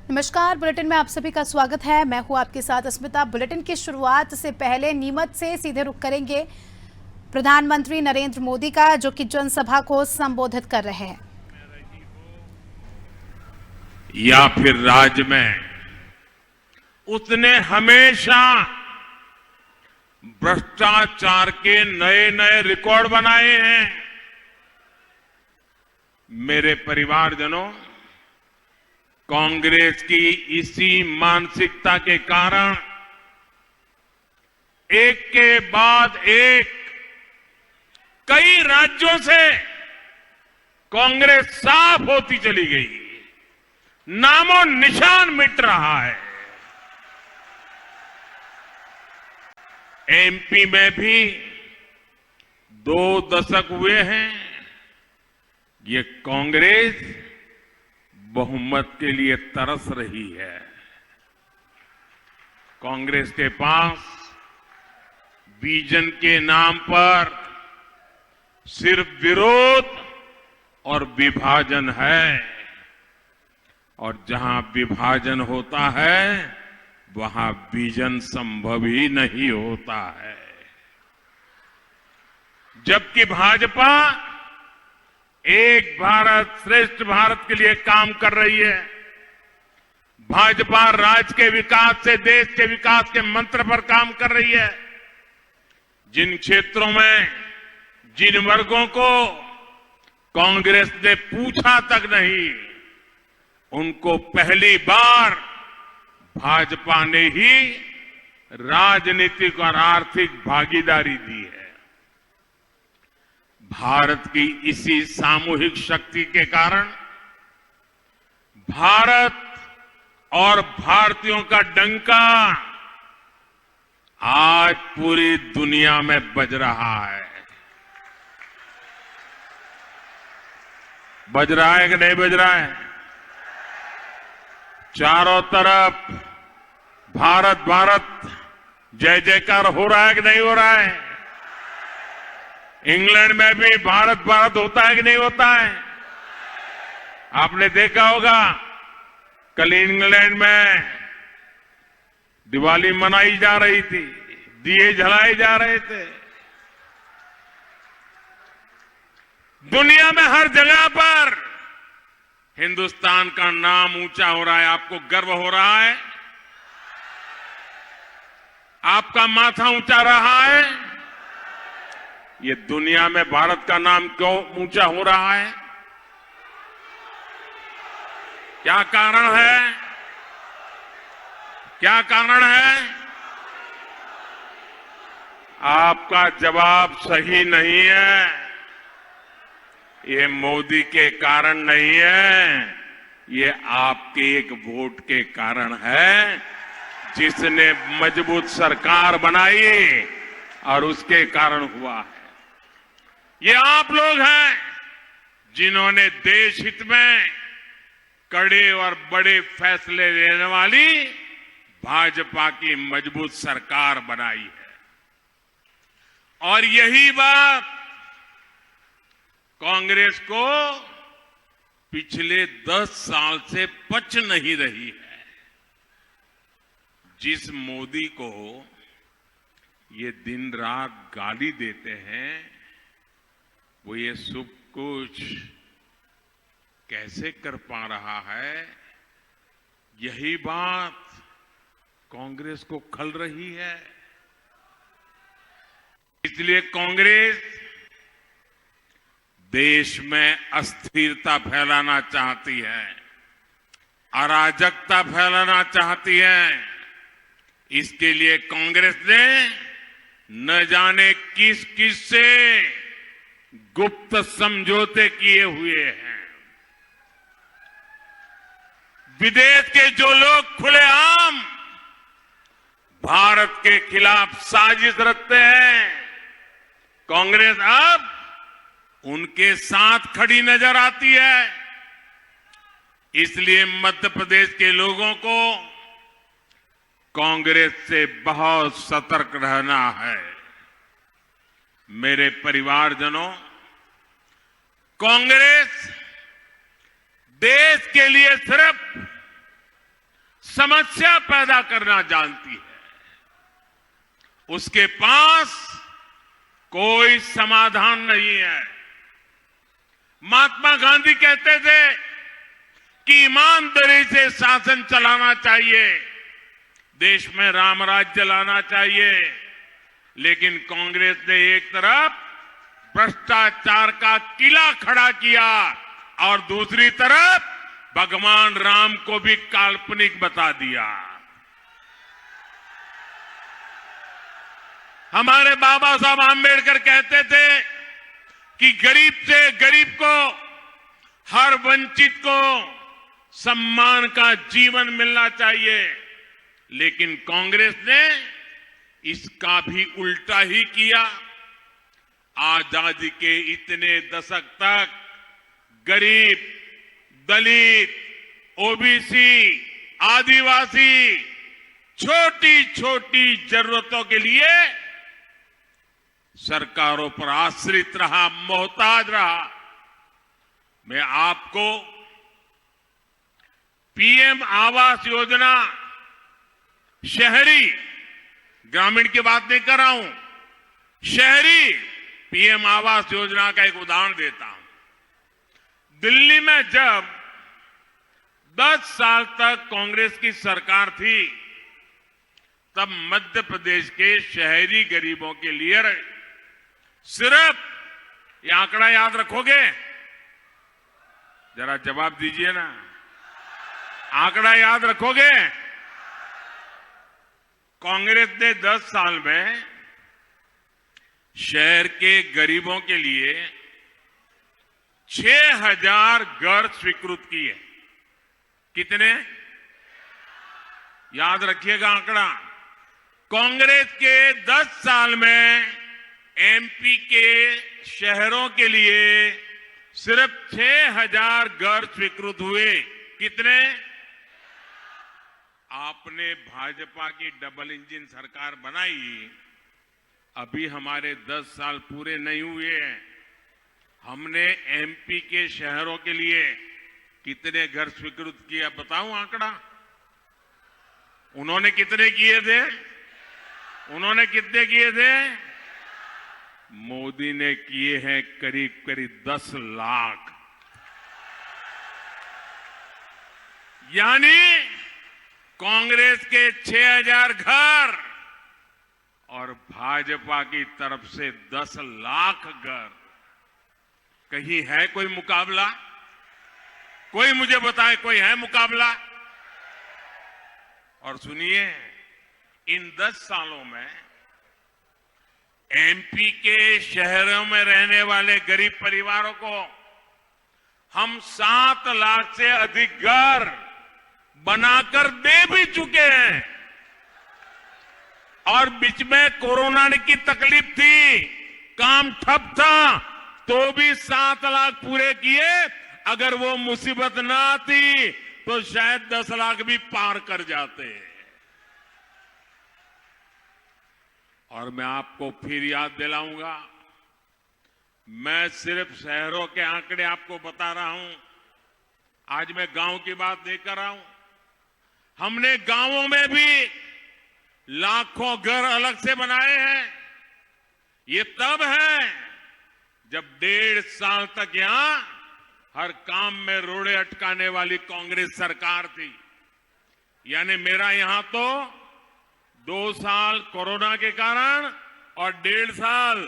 नमस्कार, बुलेटिन में आप सभी का स्वागत है। मैं हूं आपके साथ अस्मिता। बुलेटिन की शुरुआत से पहले नीमच से सीधे रुख करेंगे प्रधानमंत्री नरेंद्र मोदी का, जो कि जनसभा को संबोधित कर रहे हैं। या फिर राज्य में उसने हमेशा भ्रष्टाचार के नए नए रिकॉर्ड बनाए हैं। मेरे परिवारजनों, कांग्रेस की इसी मानसिकता के कारण एक के बाद एक कई राज्यों से कांग्रेस साफ होती चली गई, नामो निशान मिट रहा है। एमपी में भी 2 दशक हुए हैं, ये कांग्रेस बहुमत के लिए तरस रही है। कांग्रेस के पास विजन के नाम पर सिर्फ विरोध और विभाजन है, और जहां विभाजन होता है वहां विजन संभव ही नहीं होता है। जबकि भाजपा एक भारत श्रेष्ठ भारत के लिए काम कर रही है। भाजपा राज्य के विकास से देश के विकास के मंत्र पर काम कर रही है। जिन क्षेत्रों में जिन वर्गों को कांग्रेस ने पूछा तक नहीं, उनको पहली बार भाजपा ने ही राजनीतिक और आर्थिक भागीदारी दी है। भारत की इसी सामूहिक शक्ति के कारण भारत और भारतीयों का डंका आज पूरी दुनिया में बज रहा है। बज रहा है कि नहीं बज रहा है? चारों तरफ भारत भारत जय जयकार हो रहा है कि नहीं हो रहा है? इंग्लैंड में भी भारत भारत होता है कि नहीं होता है? आपने देखा होगा, कल इंग्लैंड में दिवाली मनाई जा रही थी, दिए जलाए जा रहे थे। दुनिया में हर जगह पर हिंदुस्तान का नाम ऊंचा हो रहा है। आपको गर्व हो रहा है? आपका माथा ऊंचा रहा है? ये दुनिया में भारत का नाम क्यों ऊंचा हो रहा है? क्या कारण है? क्या कारण है? आपका जवाब सही नहीं है। ये मोदी के कारण नहीं है, ये आपके एक वोट के कारण है, जिसने मजबूत सरकार बनाई और उसके कारण हुआ है। ये आप लोग हैं जिन्होंने देश हित में कड़े और बड़े फैसले लेने वाली भाजपा की मजबूत सरकार बनाई है। और यही बात कांग्रेस को पिछले 10 साल से पच नहीं रही है। जिस मोदी को ये दिन रात गाली देते हैं, वो ये सब कुछ कैसे कर पा रहा है? यही बात कांग्रेस को खल रही है। इसलिए कांग्रेस देश में अस्थिरता फैलाना चाहती है, अराजकता फैलाना चाहती है। इसके लिए कांग्रेस ने न जाने किस किस से गुप्त समझौते किए हुए हैं। विदेश के जो लोग खुलेआम भारत के खिलाफ साजिश रचते हैं, कांग्रेस अब उनके साथ खड़ी नजर आती है। इसलिए मध्य प्रदेश के लोगों को कांग्रेस से बहुत सतर्क रहना है। मेरे परिवारजनों, कांग्रेस देश के लिए सिर्फ समस्या पैदा करना जानती है। उसके पास कोई समाधान नहीं है। महात्मा गांधी कहते थे कि ईमानदारी से शासन चलाना चाहिए, देश में राम राज्य लाना चाहिए। लेकिन कांग्रेस ने एक तरफ भ्रष्टाचार का किला खड़ा किया और दूसरी तरफ भगवान राम को भी काल्पनिक बता दिया। हमारे बाबा साहब आम्बेडकर कहते थे कि गरीब से गरीब को, हर वंचित को सम्मान का जीवन मिलना चाहिए। लेकिन कांग्रेस ने इसका भी उल्टा ही किया। आजादी के इतने दशक तक गरीब, दलित, ओबीसी, आदिवासी छोटी छोटी जरूरतों के लिए सरकारों पर आश्रित रहा, मोहताज रहा। मैं आपको पीएम आवास योजना, शहरी, ग्रामीण की बात नहीं कर रहा हूं, शहरी पीएम आवास योजना का एक उदाहरण देता हूं। दिल्ली में जब 10 साल तक कांग्रेस की सरकार थी, तब मध्य प्रदेश के शहरी गरीबों के लिए सिर्फ, ये आंकड़ा याद रखोगे? जरा जवाब दीजिए ना, आंकड़ा याद रखोगे? कांग्रेस ने 10 साल में शहर के गरीबों के लिए 6000 घर स्वीकृत किए। कितने? याद रखिएगा आंकड़ा। कांग्रेस के 10 साल में एमपी के शहरों के लिए सिर्फ 6000 घर स्वीकृत हुए। कितने? आपने भाजपा की डबल इंजन सरकार बनाई, अभी हमारे 10 साल पूरे नहीं हुए हैं। हमने एमपी के शहरों के लिए कितने घर स्वीकृत किया, बताऊं आंकड़ा? उन्होंने कितने किए थे? उन्होंने कितने किए थे? मोदी ने किए हैं करीब करीब 10 लाख। यानी कांग्रेस के 6000 घर और भाजपा की तरफ से 10 लाख घर। कहीं है कोई मुकाबला? कोई मुझे बताए, कोई है मुकाबला? और सुनिए, इन 10 सालों में एमपी के शहरों में रहने वाले गरीब परिवारों को हम 7 लाख से अधिक घर बनाकर दे भी चुके हैं। और बीच में कोरोना की तकलीफ थी, काम ठप था, तो भी 7 लाख पूरे किए। अगर वो मुसीबत ना आती तो शायद 10 लाख भी पार कर जाते। और मैं आपको फिर याद दिलाऊंगा, मैं सिर्फ शहरों के आंकड़े आपको बता रहा हूं, आज मैं गांव की बात नहीं कर रहा हूं। हमने गांवों में भी लाखों घर अलग से बनाए हैं। ये तब है जब 1.5 साल तक यहां हर काम में रोड़े अटकाने वाली कांग्रेस सरकार थी। यानी मेरा यहां तो 2 साल कोरोना के कारण और 1.5 साल,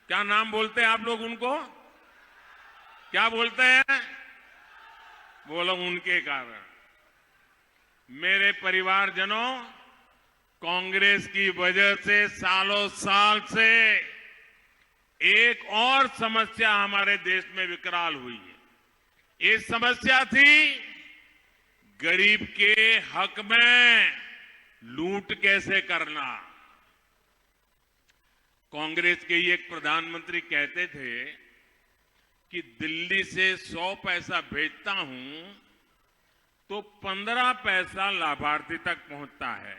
क्या नाम बोलते हैं आप लोग उनको? क्या बोलते हैं? वो लोग उनके कारण। मेरे परिवारजनों, कांग्रेस की वजह से सालों साल से एक और समस्या हमारे देश में विकराल हुई है। ये समस्या थी गरीब के हक में लूट कैसे करना। कांग्रेस के एक प्रधानमंत्री कहते थे कि दिल्ली से 100 पैसा भेजता हूं तो 15 पैसा लाभार्थी तक पहुंचता है,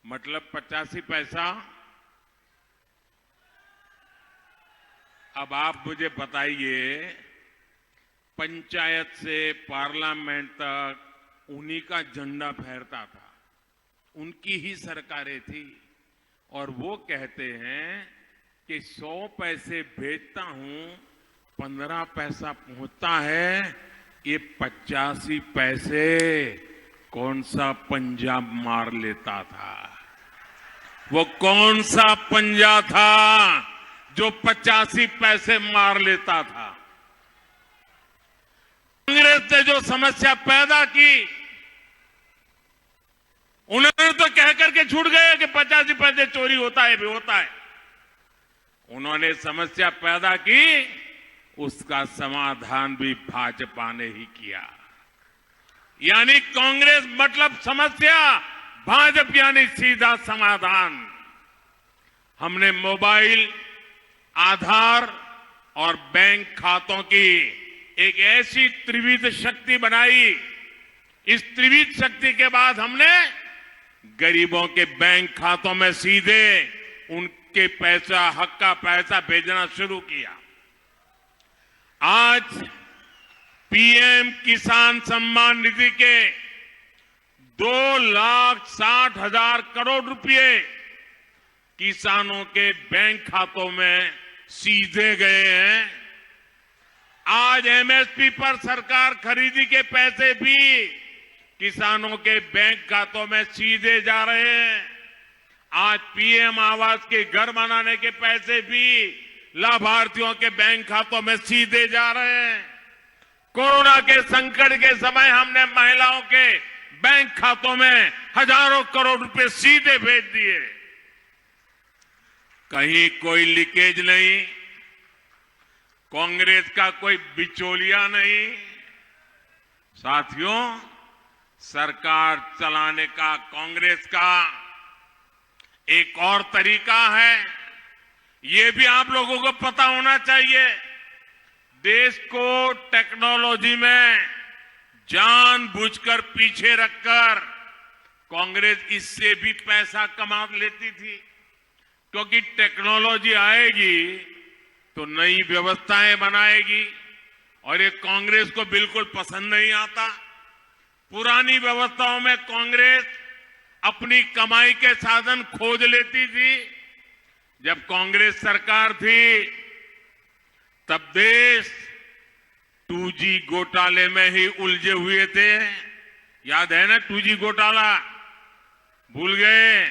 मतलब 85 पैसा। अब आप मुझे बताइए, पंचायत से पार्लियामेंट तक उन्हीं का झंडा फहरता था, उनकी ही सरकारें थी। और वो कहते हैं कि 100 पैसे भेजता हूं, 15 पैसा पहुंचता है, ये 85 पैसे कौन सा पंजाब मार लेता था। वो कौन सा पंजा था जो 85 पैसे मार लेता था। कांग्रेस ने जो समस्या पैदा की, उन्होंने तो कह करके छूट गए कि 85 पैसे चोरी होता है भी होता है। उन्होंने समस्या पैदा की, उसका समाधान भी भाजपा ने ही किया। यानी कांग्रेस मतलब समस्या, भाजपा यानी सीधा समाधान। हमने मोबाइल, आधार और बैंक खातों की एक ऐसी त्रिविध शक्ति बनाई। इस त्रिविध शक्ति के बाद हमने गरीबों के बैंक खातों में सीधे उनके पैसा, हक का पैसा भेजना शुरू किया। आज पीएम किसान सम्मान निधि के 2,60,000 करोड़ रुपए किसानों के बैंक खातों में सीधे गए हैं। आज एमएसपी पर सरकार खरीदी के पैसे भी किसानों के बैंक खातों में सीधे जा रहे हैं। आज पीएम आवास के घर बनाने के पैसे भी लाभार्थियों के बैंक खातों में सीधे जा रहे हैं। कोरोना के संकट के समय हमने महिलाओं के बैंक खातों में हजारों करोड़ रुपए सीधे भेज दिए। कहीं कोई लीकेज नहीं, कांग्रेस का कोई बिचौलिया नहीं। साथियों, सरकार चलाने का कांग्रेस का एक और तरीका है, ये भी आप लोगों को पता होना चाहिए। देश को टेक्नोलॉजी में जानबूझकर पीछे रखकर कांग्रेस इससे भी पैसा कमा लेती थी, क्योंकि टेक्नोलॉजी आएगी तो नई व्यवस्थाएं बनाएगी और ये कांग्रेस को बिल्कुल पसंद नहीं आता। पुरानी व्यवस्थाओं में कांग्रेस अपनी कमाई के साधन खोज लेती थी। जब कांग्रेस सरकार थी तब देश 2G घोटाले में ही उलझे हुए थे। याद है ना 2G घोटाला? भूल गए?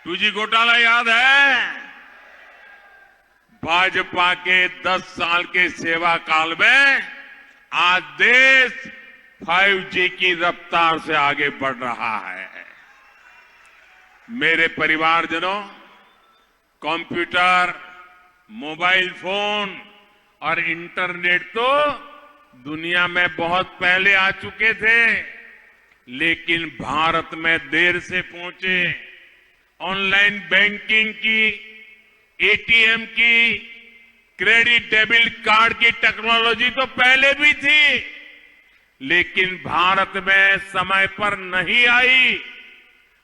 2G घोटाला याद है? भाजपा के 10 साल के सेवा काल में आज देश 5G की रफ्तार से आगे बढ़ रहा है। मेरे परिवारजनों, कंप्यूटर, मोबाइल फोन और इंटरनेट तो दुनिया में बहुत पहले आ चुके थे, लेकिन भारत में देर से पहुंचे। ऑनलाइन बैंकिंग की, एटीएम की, क्रेडिट डेबिट कार्ड की टेक्नोलॉजी तो पहले भी थी, लेकिन भारत में समय पर नहीं आई।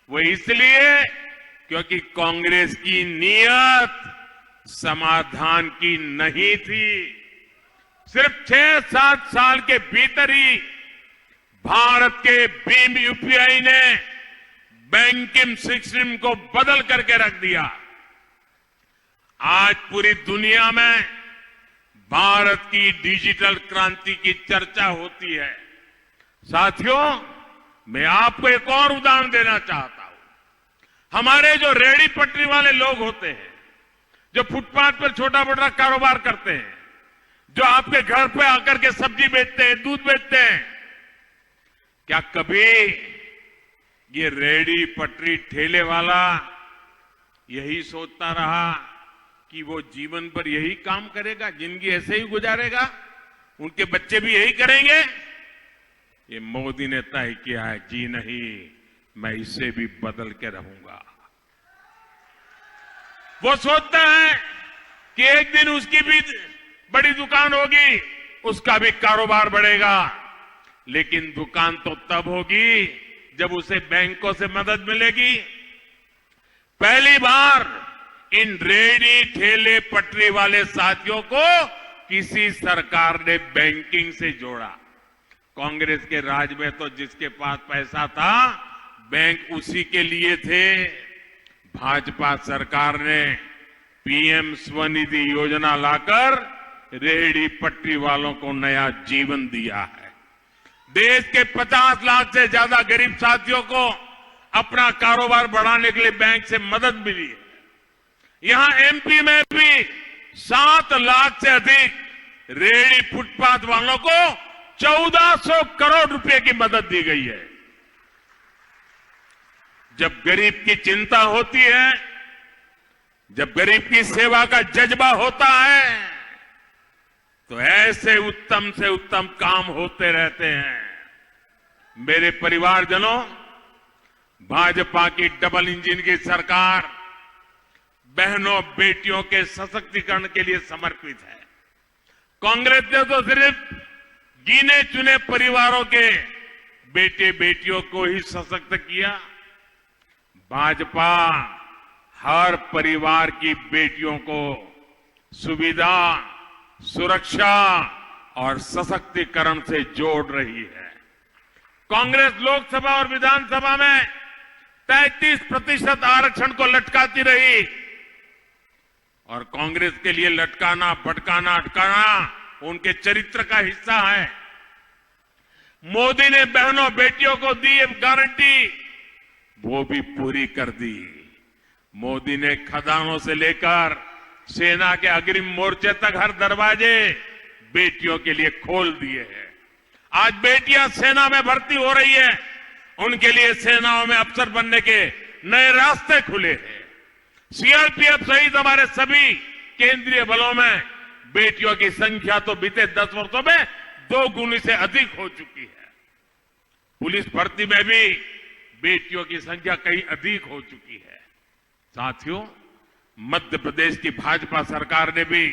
वो इसलिए क्योंकि कांग्रेस की नीयत समाधान की नहीं थी। सिर्फ 6-7 साल के भीतर ही भारत के भीम यूपीआई ने बैंकिंग सिस्टम को बदल करके रख दिया। आज पूरी दुनिया में भारत की डिजिटल क्रांति की चर्चा होती है। साथियों, मैं आपको एक और उदाहरण देना चाहता हूं। हमारे जो रेहड़ी पटरी वाले लोग होते हैं, जो फुटपाथ पर छोटा मोटा कारोबार करते हैं, जो आपके घर पे आकर के सब्जी बेचते हैं, दूध बेचते हैं, क्या कभी ये रेहड़ी पटरी ठेले वाला यही सोचता रहा कि वो जीवन भर यही काम करेगा, जिंदगी ऐसे ही गुजारेगा, उनके बच्चे भी यही करेंगे? ये मोदी ने तय किया है, जी नहीं, मैं इससे भी बदल के रहूंगा। वो सोचता है कि एक दिन उसकी भी बड़ी दुकान होगी, उसका भी कारोबार बढ़ेगा, लेकिन दुकान तो तब होगी जब उसे बैंकों से मदद मिलेगी। पहली बार इन रेहड़ी ठेले पटरी वाले साथियों को किसी सरकार ने बैंकिंग से जोड़ा। कांग्रेस के राज में तो जिसके पास पैसा था बैंक उसी के लिए थे। भाजपा सरकार ने पीएम स्वनिधि योजना लाकर रेहड़ी पटरी वालों को नया जीवन दिया है। देश के 50 लाख से ज्यादा गरीब साथियों को अपना कारोबार बढ़ाने के लिए बैंक से मदद मिली है। यहां एमपी में भी 7 लाख से अधिक रेहड़ी फुटपाथ वालों को 1400 करोड़ रुपए की मदद दी गई है। जब गरीब की चिंता होती है, जब गरीब की सेवा का जज्बा होता है, तो ऐसे उत्तम से उत्तम काम होते रहते हैं। मेरे परिवारजनों, भाजपा की डबल इंजन की सरकार बहनों बेटियों के सशक्तिकरण के लिए समर्पित है। कांग्रेस ने तो सिर्फ गिने चुने परिवारों के बेटे बेटियों को ही सशक्त किया। भाजपा हर परिवार की बेटियों को सुविधा, सुरक्षा और सशक्तिकरण से जोड़ रही है। कांग्रेस लोकसभा और विधानसभा में 33% आरक्षण को लटकाती रही और कांग्रेस के लिए लटकाना, भटकाना, अटकाना उनके चरित्र का हिस्सा है। मोदी ने बहनों बेटियों को दी गारंटी, वो भी पूरी कर दी। मोदी ने खदानों से लेकर सेना के अग्रिम मोर्चे तक हर दरवाजे बेटियों के लिए खोल दिए हैं। आज बेटियां सेना में भर्ती हो रही है, उनके लिए सेनाओं में अफसर बनने के नए रास्ते खुले हैं। सीआरपीएफ सहित हमारे सभी केंद्रीय बलों में बेटियों की संख्या तो बीते 10 वर्षों में 2 गुनी से अधिक हो चुकी है। पुलिस भर्ती में भी बेटियों की संख्या कहीं अधिक हो चुकी है। साथियों, मध्य प्रदेश की भाजपा सरकार ने भी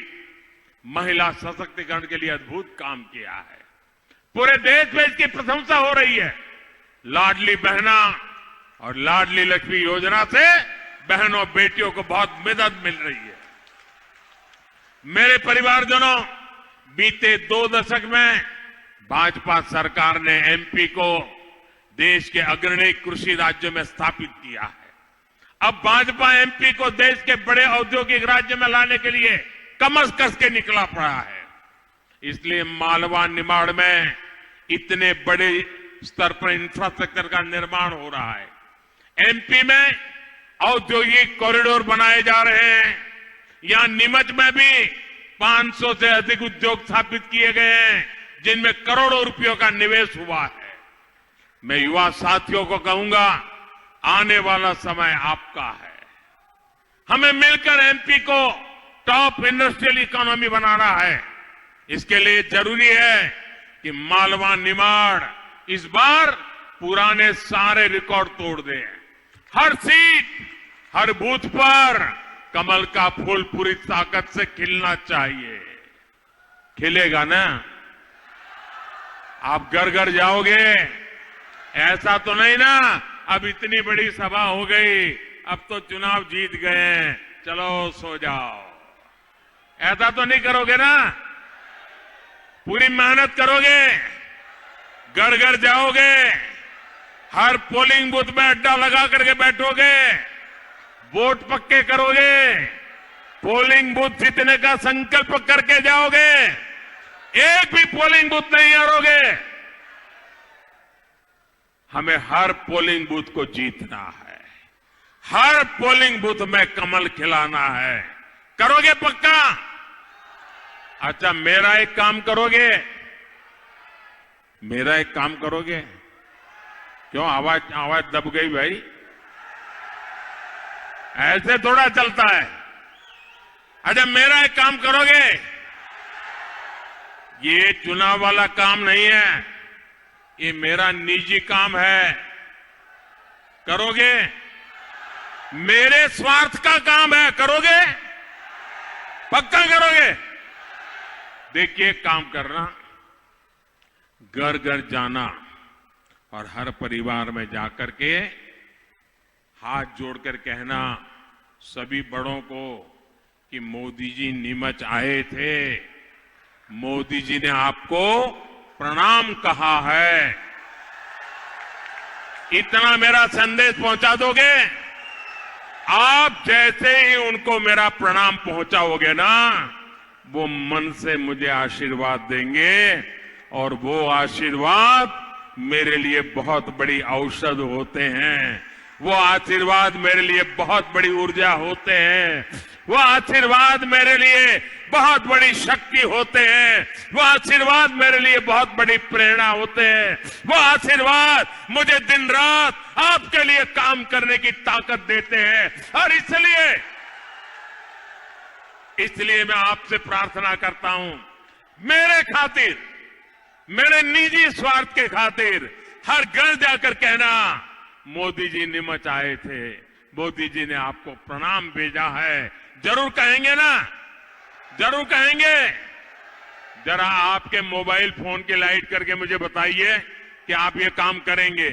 महिला सशक्तिकरण के लिए अद्भुत काम किया है। पूरे देश में इसकी प्रशंसा हो रही है। लाडली बहना और लाडली लक्ष्मी योजना से बहनों बेटियों को बहुत मदद मिल रही है। मेरे परिवारजनों, बीते 2 दशक में भाजपा सरकार ने एमपी को देश के अग्रणी कृषि राज्य में स्थापित किया है। अब भाजपा एमपी को देश के बड़े औद्योगिक राज्य में लाने के लिए कमर कस के निकला पड़ा है। इसलिए मालवा निमाड़ में इतने बड़े स्तर पर इंफ्रास्ट्रक्चर का निर्माण हो रहा है। एमपी में औद्योगिक कॉरिडोर बनाए जा रहे हैं। यहां नीमच में भी 500 से अधिक उद्योग स्थापित किए गए हैं, जिनमें करोड़ों रुपयों का निवेश हुआ है। मैं युवा साथियों को कहूंगा, आने वाला समय आपका है। हमें मिलकर एमपी को टॉप इंडस्ट्रियल इकोनॉमी बनाना है। इसके लिए जरूरी है कि मालवा निमाड़ इस बार पुराने सारे रिकॉर्ड तोड़ दे। हर सीट, हर बूथ पर कमल का फूल पूरी ताकत से खिलना चाहिए। खिलेगा ना? आप घर घर जाओगे? ऐसा तो नहीं ना अब इतनी बड़ी सभा हो गई, अब तो चुनाव जीत गए, चलो सो जाओ, ऐसा तो नहीं करोगे ना? पूरी मेहनत करोगे, घर घर जाओगे, हर पोलिंग बूथ में अड्डा लगा करके बैठोगे, वोट पक्के करोगे, पोलिंग बूथ जीतने का संकल्प करके जाओगे, एक भी पोलिंग बूथ नहीं हारोगे। हमें हर पोलिंग बूथ को जीतना है, हर पोलिंग बूथ में कमल खिलाना है। करोगे पक्का? अच्छा, मेरा एक काम करोगे? मेरा एक काम करोगे? क्यों आवाज दब गई भाई? ऐसे थोड़ा चलता है। अच्छा, मेरा एक काम करोगे? ये चुनाव वाला काम नहीं है, ये मेरा निजी काम है। करोगे? मेरे स्वार्थ का काम है, करोगे? पक्का करोगे? देखिए, काम करना, घर घर जाना और हर परिवार में जाकर के हाथ जोड़कर कहना सभी बड़ों को कि मोदी जी नीमच आए थे, मोदी जी ने आपको प्रणाम कहा है। इतना मेरा संदेश पहुंचा दोगे? आप जैसे ही उनको मेरा प्रणाम पहुंचाओगे ना, वो मन से मुझे आशीर्वाद देंगे और वो आशीर्वाद मेरे लिए बहुत बड़ी औषध होते हैं। वो आशीर्वाद मेरे लिए बहुत बड़ी ऊर्जा होते हैं। वो आशीर्वाद मेरे लिए बहुत बड़ी शक्ति होते हैं। वो आशीर्वाद मेरे लिए बहुत बड़ी प्रेरणा होते हैं। वो आशीर्वाद मुझे दिन रात आपके लिए काम करने की ताकत देते हैं। और इसलिए मैं आपसे प्रार्थना करता हूं, मेरे खातिर, मेरे निजी स्वार्थ के खातिर हर घर जाकर कहना, मोदी जी नीमच आए थे, मोदी जी ने आपको प्रणाम भेजा है। जरूर कहेंगे ना? जरूर कहेंगे। जरा आपके मोबाइल फोन की लाइट करके मुझे बताइए कि आप ये काम करेंगे।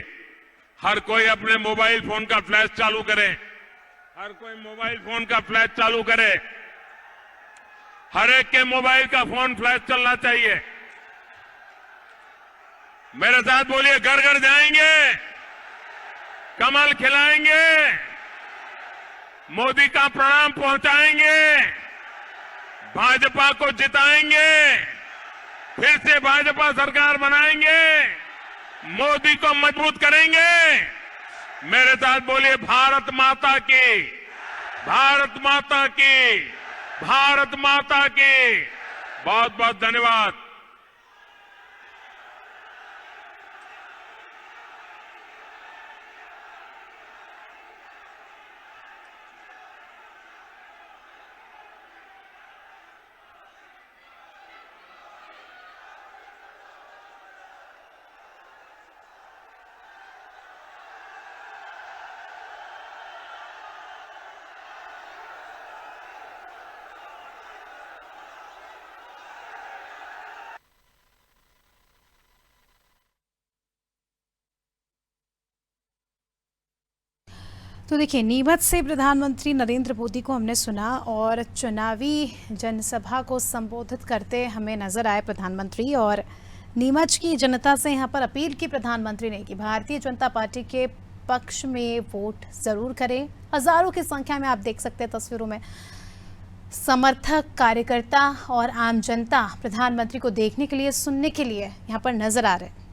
हर कोई अपने मोबाइल फोन का फ्लैश चालू करे। हर कोई मोबाइल फोन का फ्लैश चालू करे। हर एक के मोबाइल का फोन फ्लैश चलना चाहिए। मेरे साथ बोलिए, घर घर जाएंगे, कमल खिलाएंगे, मोदी का प्रणाम पहुंचाएंगे, भाजपा को जिताएंगे, फिर से भाजपा सरकार बनाएंगे, मोदी को मजबूत करेंगे। मेरे साथ बोलिए, भारत माता की, भारत माता की, भारत माता की। बहुत बहुत धन्यवाद। तो देखिए, नीमच से प्रधानमंत्री नरेंद्र मोदी को हमने सुना और चुनावी जनसभा को संबोधित करते हमें नजर आए प्रधानमंत्री। और नीमच की जनता से यहाँ पर अपील की प्रधानमंत्री ने कि भारतीय जनता पार्टी के पक्ष में वोट जरूर करें। हजारों की संख्या में आप देख सकते हैं तस्वीरों में समर्थक, कार्यकर्ता और आम जनता प्रधानमंत्री को देखने के लिए, सुनने के लिए यहाँ पर नजर आ रहे हैं।